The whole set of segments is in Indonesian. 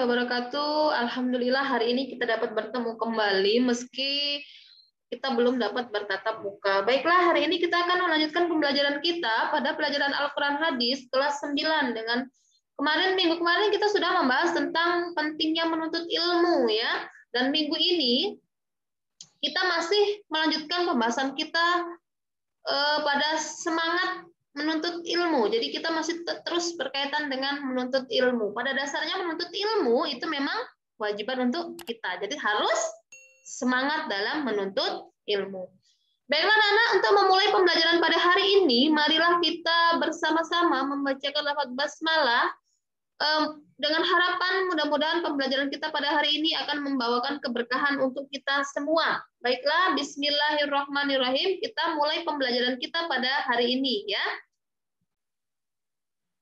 wabarakatuh. Alhamdulillah hari ini kita dapat bertemu kembali meski kita belum dapat bertatap muka. Baiklah, hari ini kita akan melanjutkan pembelajaran kita pada pelajaran Al-Quran Hadis kelas 9 dengan minggu kemarin kita sudah membahas tentang pentingnya menuntut ilmu ya. Dan minggu ini kita masih melanjutkan pembahasan kita pada semangat menuntut ilmu. Jadi kita masih terus berkaitan dengan menuntut ilmu. Pada dasarnya menuntut ilmu itu memang kewajiban untuk kita. Jadi harus semangat dalam menuntut ilmu. Baiklah anak-anak, untuk memulai pembelajaran pada hari ini, marilah kita bersama-sama membacakan lafaz basmalah dengan harapan mudah-mudahan pembelajaran kita pada hari ini akan membawakan keberkahan untuk kita semua. Baiklah, bismillahirrahmanirrahim. Kita mulai pembelajaran kita pada hari ini ya.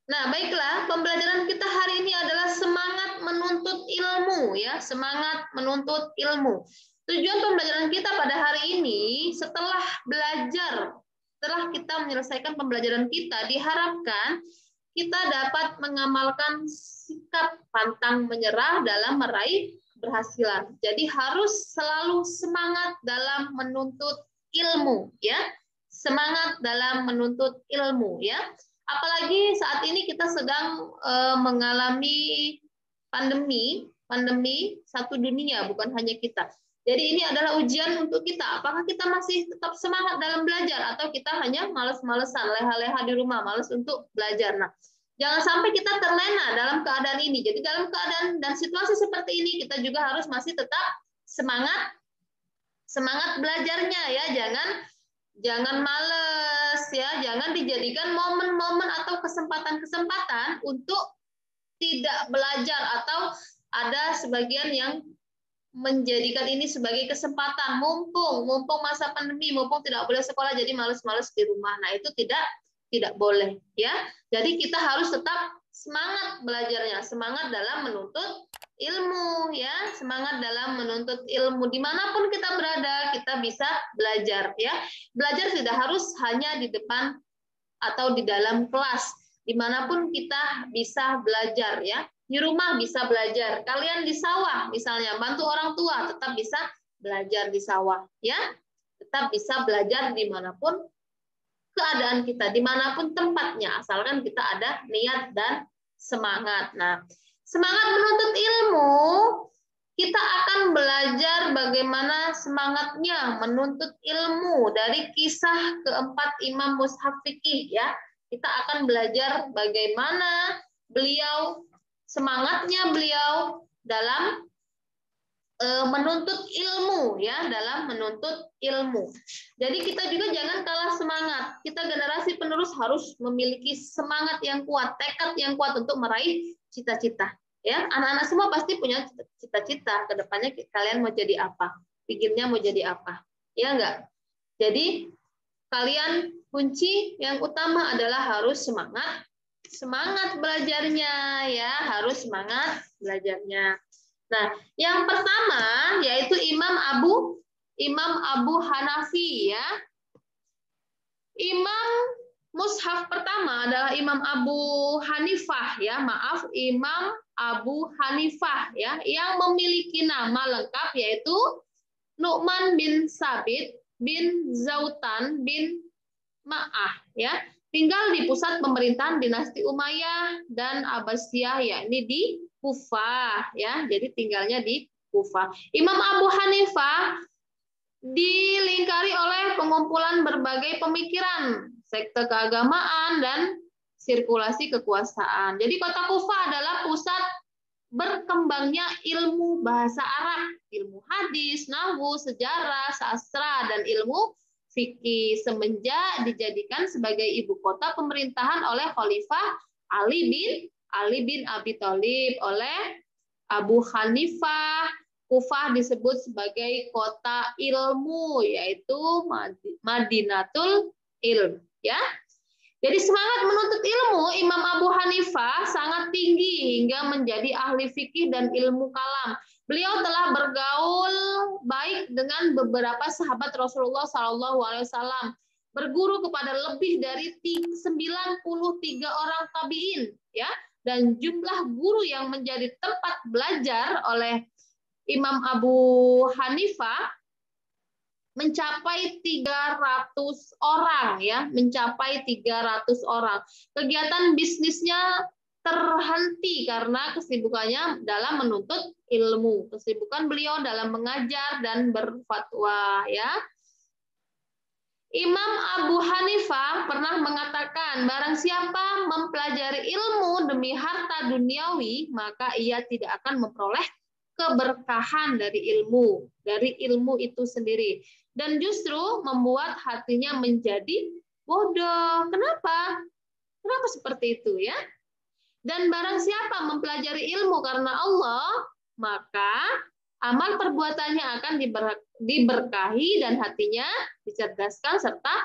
Nah, baiklah, pembelajaran kita hari ini adalah semangat menuntut ilmu ya, semangat menuntut ilmu. Tujuan pembelajaran kita pada hari ini setelah kita menyelesaikan pembelajaran kita, diharapkan kita dapat mengamalkan sikap pantang menyerah dalam meraih keberhasilan. Jadi harus selalu semangat dalam menuntut ilmu ya. Semangat dalam menuntut ilmu ya. Apalagi saat ini kita sedang mengalami pandemi satu dunia, bukan hanya kita. Jadi ini adalah ujian untuk kita. Apakah kita masih tetap semangat dalam belajar atau kita hanya malas-malesan, leha-leha di rumah, malas untuk belajar. Nah, jangan sampai kita terlena dalam keadaan ini. Jadi dalam keadaan dan situasi seperti ini kita juga harus masih tetap semangat belajarnya ya. Jangan males ya. Jangan dijadikan momen-momen atau kesempatan-kesempatan untuk tidak belajar, atau ada sebagian yang menjadikan ini sebagai kesempatan mumpung masa pandemi, mumpung tidak boleh sekolah jadi malas-malas di rumah. Nah, itu tidak boleh ya. Jadi kita harus tetap semangat belajarnya, semangat dalam menuntut ilmu ya, semangat dalam menuntut ilmu. Dimanapun kita berada, kita bisa belajar ya. Belajar tidak harus hanya di depan atau di dalam kelas. Dimanapun kita bisa belajar ya. Di rumah bisa belajar. Kalian di sawah misalnya bantu orang tua, tetap bisa belajar di sawah ya. Tetap bisa belajar dimanapun keadaan kita, dimanapun tempatnya, asalkan kita ada niat dan semangat. Nah, semangat menuntut ilmu, kita akan belajar bagaimana semangatnya menuntut ilmu dari kisah keempat Imam Mushaf Fikih ya. Kita akan belajar bagaimana semangatnya beliau dalam menuntut ilmu ya, dalam menuntut ilmu. Jadi kita juga jangan kalah semangat. Kita generasi penerus harus memiliki semangat yang kuat, tekad yang kuat untuk meraih cita-cita. Ya, anak-anak semua pasti punya cita-cita ke depannya. Kalian mau jadi apa? Pikirnya mau jadi apa? Ya enggak? Jadi kalian kunci yang utama adalah harus semangat belajarnya ya, harus semangat belajarnya. Nah, yang pertama yaitu Imam Abu Hanafi ya. Imam Mushaf pertama adalah Imam Abu Hanifah ya, Imam Abu Hanifah ya, yang memiliki nama lengkap yaitu Nu'man bin Sabit bin Zautan bin Ma'ah ya. Tinggal di pusat pemerintahan dinasti Umayyah dan Abbasiyah, yakni di Kufah ya. Jadi tinggalnya di Kufah. Imam Abu Hanifah dilingkari oleh pengumpulan berbagai pemikiran, sekte keagamaan dan sirkulasi kekuasaan. Jadi kota Kufah adalah pusat berkembangnya ilmu bahasa Arab, ilmu hadis, nahwu, sejarah, sastra, dan ilmu fikih semenjak dijadikan sebagai ibu kota pemerintahan oleh Khalifah Ali bin Abi Thalib. Oleh Abu Hanifah, Kufah disebut sebagai kota ilmu, yaitu Madinatul Ilm ya. Jadi semangat menuntut ilmu Imam Abu Hanifah sangat tinggi hingga menjadi ahli fikih dan ilmu kalam. Beliau telah bergaul baik dengan beberapa sahabat Rasulullah SAW, berguru kepada lebih dari 93 orang tabi'in ya, dan jumlah guru yang menjadi tempat belajar oleh Imam Abu Hanifah mencapai 300 orang ya, mencapai 300 orang. Kegiatan bisnisnya terhenti karena kesibukannya dalam menuntut ilmu. Kesibukan beliau dalam mengajar dan berfatwa ya. Imam Abu Hanifah pernah mengatakan, barang siapa mempelajari ilmu demi harta duniawi, maka ia tidak akan memperoleh keberkahan dari ilmu itu sendiri. Dan justru membuat hatinya menjadi bodoh. Kenapa? Kenapa seperti itu ya? Dan barang siapa mempelajari ilmu karena Allah, maka amal perbuatannya akan diberkahi dan hatinya dicerdaskan, serta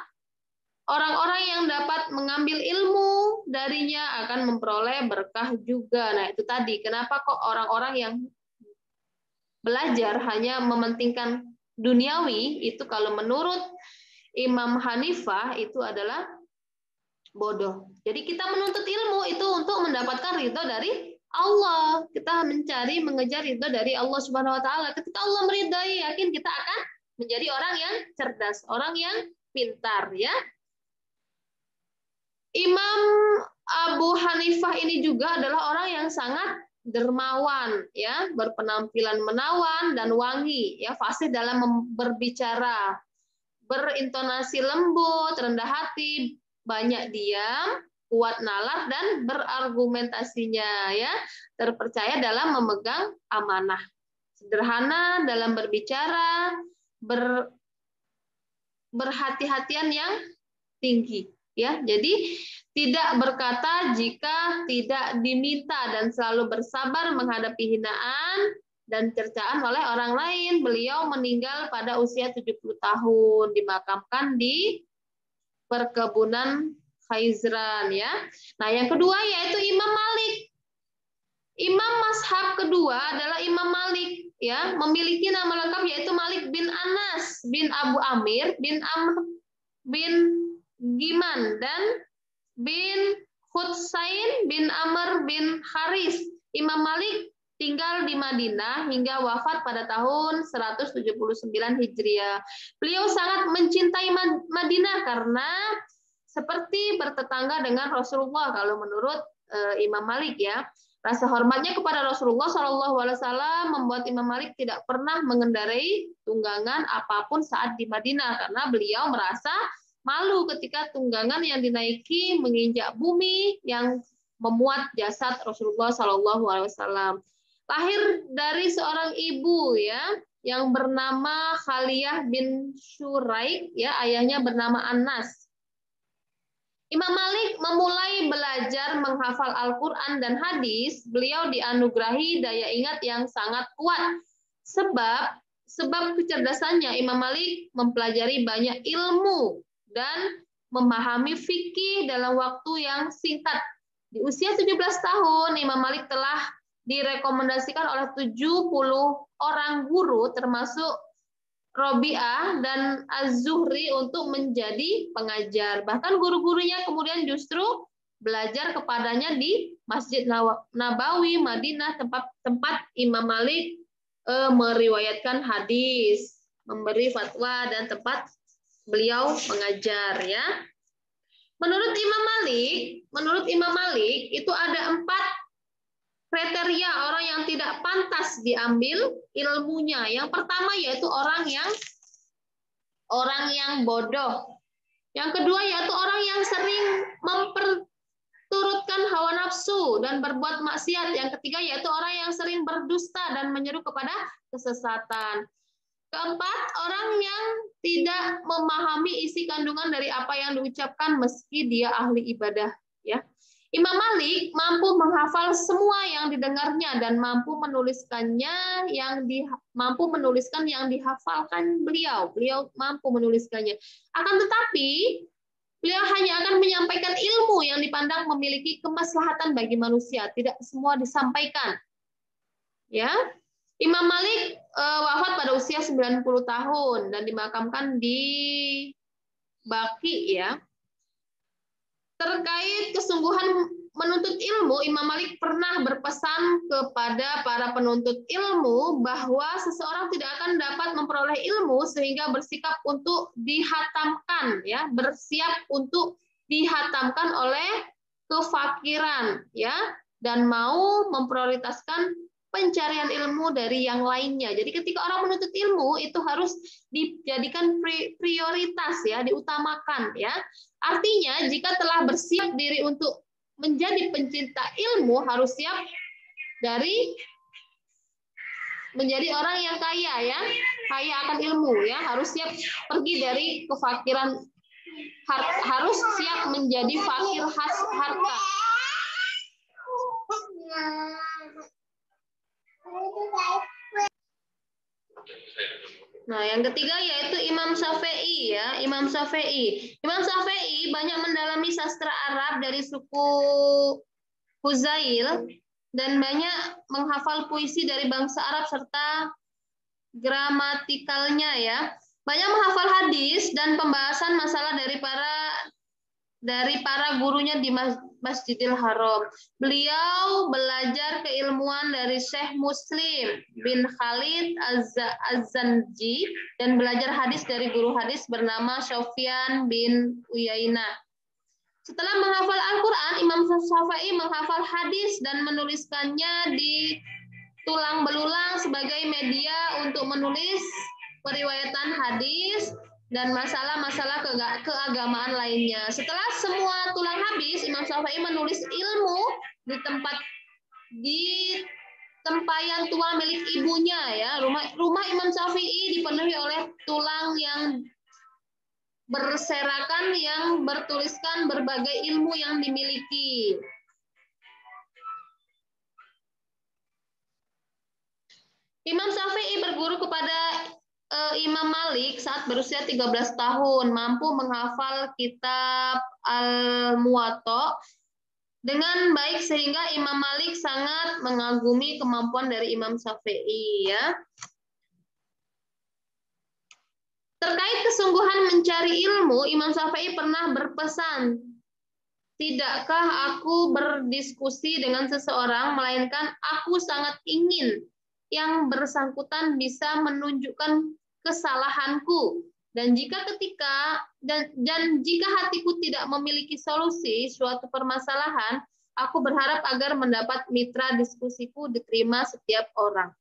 orang-orang yang dapat mengambil ilmu darinya akan memperoleh berkah juga. Nah, itu tadi kenapa kok orang-orang yang belajar hanya mementingkan duniawi, itu kalau menurut Imam Hanifah itu adalah bodoh. Jadi kita menuntut ilmu itu untuk mendapatkan ridho dari Allah. Kita mencari, mengejar ridho dari Allah Subhanahu wa taala. Ketika Allah meridai, yakin kita akan menjadi orang yang cerdas, orang yang pintar ya. Imam Abu Hanifah ini juga adalah orang yang sangat dermawan ya, berpenampilan menawan dan wangi ya, fasih dalam berbicara, berintonasi lembut, rendah hati, banyak diam, kuat nalar dan berargumentasinya ya, terpercaya dalam memegang amanah, sederhana dalam berbicara, berhati-hatian yang tinggi ya. Jadi tidak berkata jika tidak diminta dan selalu bersabar menghadapi hinaan dan cercaan oleh orang lain. Beliau meninggal pada usia 70 tahun, dimakamkan di perkebunan Khaizran ya. Nah, yang kedua yaitu Imam Malik. Imam mazhab kedua adalah Imam Malik ya, memiliki nama lengkap yaitu Malik bin Anas bin Abu Amir bin Amr bin Giman dan bin Hutsain bin Amr bin Haris. Imam Malik tinggal di Madinah hingga wafat pada tahun 179 Hijriah. Beliau sangat mencintai Madinah karena seperti bertetangga dengan Rasulullah kalau menurut Imam Malik ya. Rasa hormatnya kepada Rasulullah SAW membuat Imam Malik tidak pernah mengendarai tunggangan apapun saat di Madinah karena beliau merasa malu ketika tunggangan yang dinaiki menginjak bumi yang memuat jasad Rasulullah SAW. Lahir dari seorang ibu ya yang bernama Khaliyah bin Shuraik ya, ayahnya bernama Anas. Imam Malik memulai belajar menghafal Al-Quran dan hadis. Beliau dianugerahi daya ingat yang sangat kuat. Sebab kecerdasannya, Imam Malik mempelajari banyak ilmu dan memahami fikih dalam waktu yang singkat. Di usia 17 tahun, Imam Malik telah direkomendasikan oleh 70 orang guru, termasuk Robi'ah dan Az-Zuhri untuk menjadi pengajar. Bahkan guru-gurunya kemudian justru belajar kepadanya di Masjid Nabawi, Madinah, tempat Imam Malik meriwayatkan hadis, memberi fatwa, dan tempat beliau mengajar ya. Menurut Imam Malik itu ada 4 kriteria orang yang tidak pantas diambil ilmunya. Yang pertama yaitu orang yang bodoh. Yang kedua yaitu orang yang sering memperturutkan hawa nafsu dan berbuat maksiat. Yang ketiga yaitu orang yang sering berdusta dan menyeru kepada kesesatan. Keempat, orang yang tidak memahami isi kandungan dari apa yang diucapkan meski dia ahli ibadah ya. Imam Malik mampu menghafal semua yang didengarnya dan mampu menuliskan yang dihafalkan beliau. Beliau mampu menuliskannya. Akan tetapi beliau hanya akan menyampaikan ilmu yang dipandang memiliki kemaslahatan bagi manusia. Tidak semua disampaikan. Ya. Imam Malik wafat pada usia 90 tahun dan dimakamkan di Baqi ya. Terkait kesungguhan menuntut ilmu, Imam Malik pernah berpesan kepada para penuntut ilmu bahwa seseorang tidak akan dapat memperoleh ilmu sehingga bersikap untuk dihatamkan, ya, bersiap untuk dihatamkan oleh kefakiran, ya, dan mau memprioritaskan pencarian ilmu dari yang lainnya. Jadi ketika orang menuntut ilmu itu harus dijadikan prioritas, ya, diutamakan, ya. Artinya jika telah bersiap diri untuk menjadi pencinta ilmu, harus siap dari menjadi orang yang kaya, ya, kaya akan ilmu, ya, harus siap pergi dari kefakiran, harus siap menjadi fakir harta. Nah, yang ketiga yaitu Imam Syafi'i, ya, Imam Syafi'i. Imam Syafi'i banyak mendalami sastra Arab dari suku Huzail dan banyak menghafal puisi dari bangsa Arab serta gramatikalnya, ya. Banyak menghafal hadis dan pembahasan masalah dari para gurunya di Masjidil Haram. Beliau belajar keilmuan dari Syekh Muslim bin Khalid Az-Zanji dan belajar hadis dari guru hadis bernama Sufyan bin Uyainah. Setelah menghafal Al-Quran, Imam Syafi'i menghafal hadis dan menuliskannya di tulang belulang sebagai media untuk menulis periwayatan hadis dan masalah-masalah keagamaan lainnya. Setelah semua tulang habis, Imam Syafi'i menulis ilmu di tempayan tua milik ibunya, ya. Rumah Imam Syafi'i dipenuhi oleh tulang yang berserakan yang bertuliskan berbagai ilmu yang dimiliki. Imam Syafi'i berguru kepada Imam Malik saat berusia 13 tahun, mampu menghafal kitab Al-Muwatta dengan baik sehingga Imam Malik sangat mengagumi kemampuan dari Imam Syafi'i, ya. Terkait kesungguhan mencari ilmu, Imam Syafi'i pernah berpesan, "Tidakkah aku berdiskusi dengan seseorang, melainkan aku sangat ingin yang bersangkutan bisa menunjukkan kesalahanku. Dan jika hatiku tidak memiliki solusi suatu permasalahan, aku berharap agar mendapat mitra diskusiku diterima setiap orang."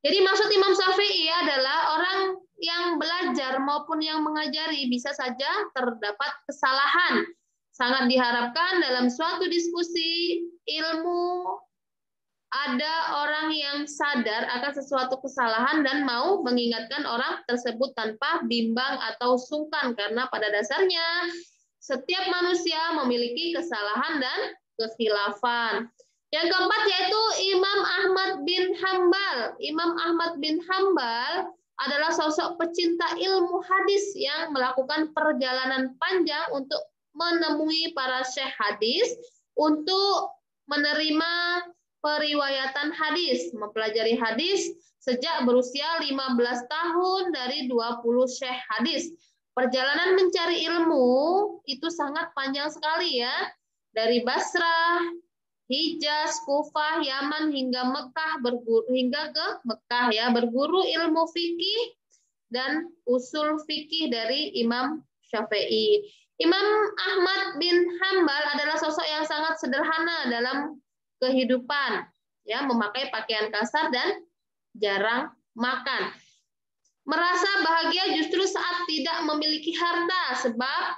Jadi maksud Imam Syafi'i adalah orang yang belajar maupun yang mengajari bisa saja terdapat kesalahan. Sangat diharapkan dalam suatu diskusi ilmu ada orang yang sadar akan sesuatu kesalahan dan mau mengingatkan orang tersebut tanpa bimbang atau sungkan, karena pada dasarnya setiap manusia memiliki kesalahan dan kekhilafan. Yang keempat yaitu Imam Ahmad bin Hambal. Imam Ahmad bin Hambal adalah sosok pecinta ilmu hadis yang melakukan perjalanan panjang untuk menemui para syekh hadis untuk menerima periwayatan hadis, mempelajari hadis sejak berusia 15 tahun dari 20 syekh hadis. Perjalanan mencari ilmu itu sangat panjang sekali, ya. Dari Basrah, Hijaz, Kufah, Yaman hingga Mekah, hingga ke Mekah, ya, berguru ilmu fikih dan usul fikih dari Imam Syafi'i. Imam Ahmad bin Hambal adalah sosok yang sangat sederhana dalam kehidupan, ya, memakai pakaian kasar dan jarang makan. Merasa bahagia justru saat tidak memiliki harta, sebab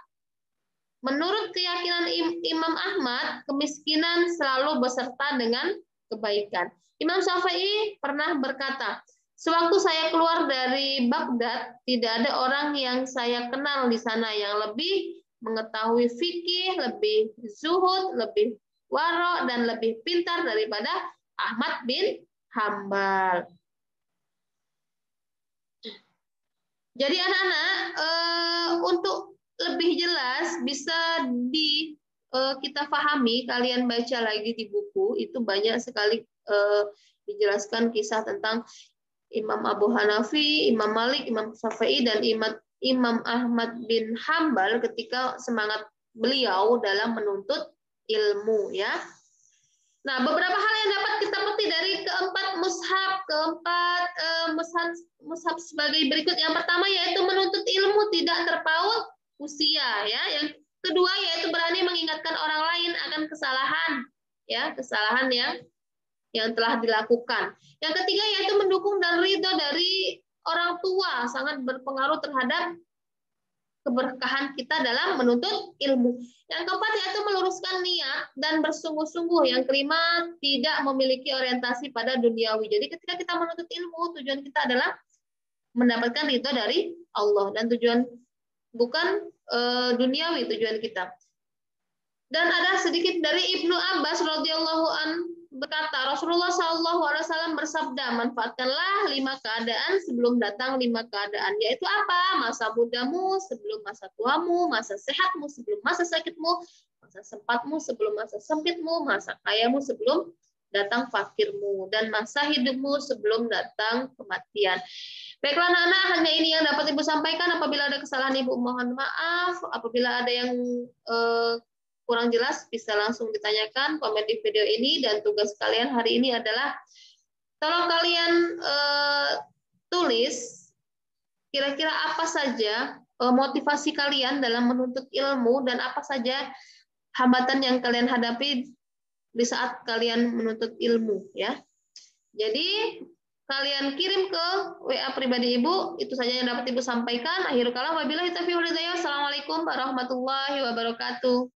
menurut keyakinan Imam Ahmad, kemiskinan selalu beserta dengan kebaikan. Imam Syafi'i pernah berkata, "Sewaktu saya keluar dari Baghdad, tidak ada orang yang saya kenal di sana yang lebih mengetahui fikih, lebih zuhud, lebih waro, dan lebih pintar daripada Ahmad bin Hambal." Jadi anak-anak, untuk lebih jelas bisa kita pahami, kalian baca lagi di buku, itu banyak sekali dijelaskan kisah tentang Imam Abu Hanafi, Imam Malik, Imam Syafi'i, dan Imam Ahmad bin Hambal ketika semangat beliau dalam menuntut ilmu ya. Nah, beberapa hal yang dapat kita petik dari keempat mushaf sebagai berikut. Yang pertama yaitu menuntut ilmu tidak terpaut usia ya. Yang kedua yaitu berani mengingatkan orang lain akan kesalahan ya, kesalahan yang telah dilakukan. Yang ketiga yaitu mendukung dan ridho dari orang tua, sangat berpengaruh terhadap keberkahan kita dalam menuntut ilmu. Yang keempat yaitu meluruskan niat dan bersungguh-sungguh. Yang kelima, tidak memiliki orientasi pada duniawi. Jadi ketika kita menuntut ilmu, tujuan kita adalah mendapatkan ridho dari Allah dan tujuan bukan duniawi tujuan kita. Dan ada sedikit dari Ibnu Abbas radhiyallahu an berkata, Rasulullah Shallallahu alaihi wasallam bersabda, manfaatkanlah 5 keadaan sebelum datang 5 keadaan, yaitu apa? Masa mudamu sebelum masa tuamu, masa sehatmu sebelum masa sakitmu, masa sempatmu sebelum masa sempitmu, masa kayamu sebelum datang fakirmu, dan masa hidupmu sebelum datang kematian. Baiklah anak-anak, hanya ini yang dapat Ibu sampaikan. Apabila ada kesalahan Ibu mohon maaf. Apabila ada yang kurang jelas bisa langsung ditanyakan komen di video ini. Dan tugas kalian hari ini adalah tolong kalian tulis kira-kira apa saja motivasi kalian dalam menuntut ilmu dan apa saja hambatan yang kalian hadapi di saat kalian menuntut ilmu ya. Jadi kalian kirim ke WA pribadi Ibu. Itu saja yang dapat Ibu sampaikan. Akhirul kalam wabillahi taufiq wal hidayah. Assalamualaikum warahmatullahi wabarakatuh.